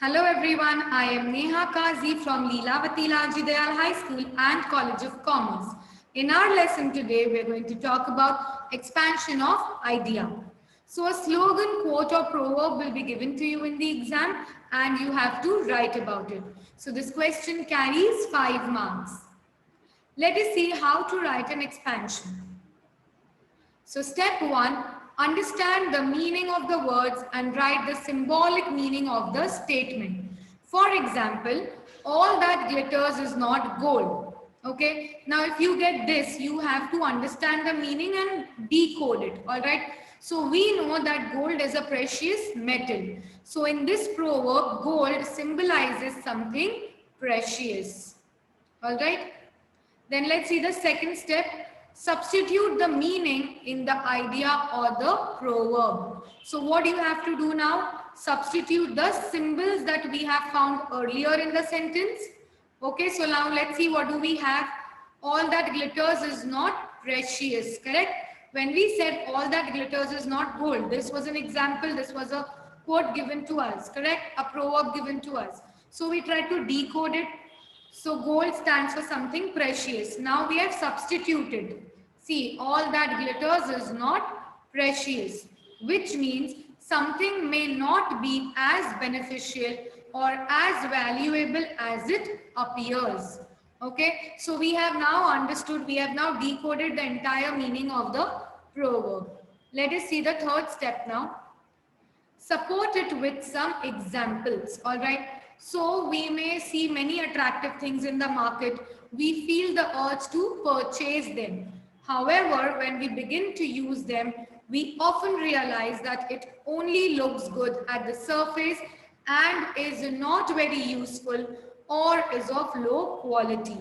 Hello everyone, I am Neha Kazi from Leelavati Lalji Dayal High School and College of Commerce. In our lesson today, we are going to talk about expansion of idea. So a slogan, quote or proverb will be given to you in the exam and you have to write about it. So this question carries 5 marks. Let us see how to write an expansion. So step 1, understand the meaning of the words and write the symbolic meaning of the statement. For example, all that glitters is not gold. Okay, now if you get this, you have to understand the meaning and decode it. All right, so we know that gold is a precious metal. So in this proverb, gold symbolizes something precious. All right. Then let's see the second step. Substitute the meaning in the idea or the proverb. So what you have to do now? Substitute the symbols that we have found earlier in the sentence. Okay, so now let's see what do we have. All that glitters is not precious, correct? When we said all that glitters is not gold, this was an example, this was a quote given to us, correct? A proverb given to us. So we try to decode it. So gold stands for something precious. Now we have substituted. See, all that glitters is not precious, which means something may not be as beneficial or as valuable as it appears. Okay, so we have now understood, we have now decoded the entire meaning of the proverb. Let us see the third step now. Support it with some examples. All right, so we may see many attractive things in the market. We feel the urge to purchase them. However, when we begin to use them, we often realize that it only looks good at the surface and is not very useful or is of low quality.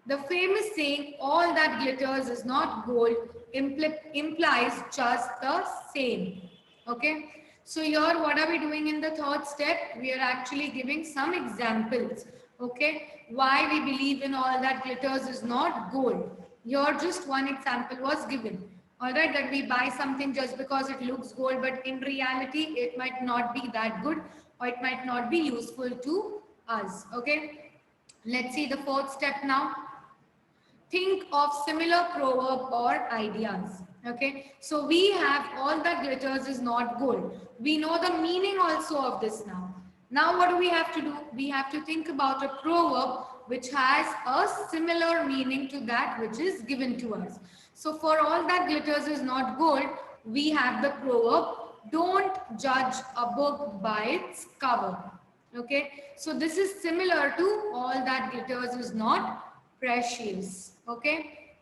The famous saying, all that glitters is not gold, implies just the same. Okay. So here, what are we doing in the third step? We are actually giving some examples. Okay. Why we believe in all that glitters is not gold. Here, just one example was given. All right, that we buy something just because it looks gold, but in reality, it might not be that good or it might not be useful to us. Okay. Let's see the fourth step now. Think of similar proverb or ideas. Okay, so we have all that glitters is not gold. We know the meaning also of this now. Now what do we have to do? We have to think about a proverb which has a similar meaning to that which is given to us. So for all that glitters is not gold, we have the proverb, don't judge a book by its cover. Okay, so this is similar to all that glitters is not precious. Okay,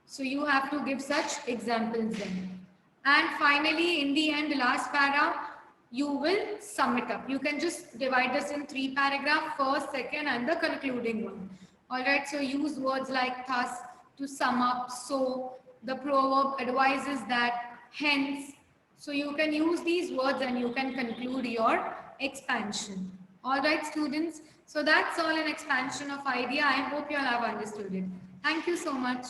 so you have to give such examples then. And finally, in the end, last para, you will sum it up. You can just divide this in 3 paragraphs, first, second, and the concluding one. All right, so use words like thus to sum up. So the proverb advises that, hence. So you can use these words and you can conclude your expansion. All right, students. So that's all an expansion of idea. I hope you all have understood it. Thank you so much.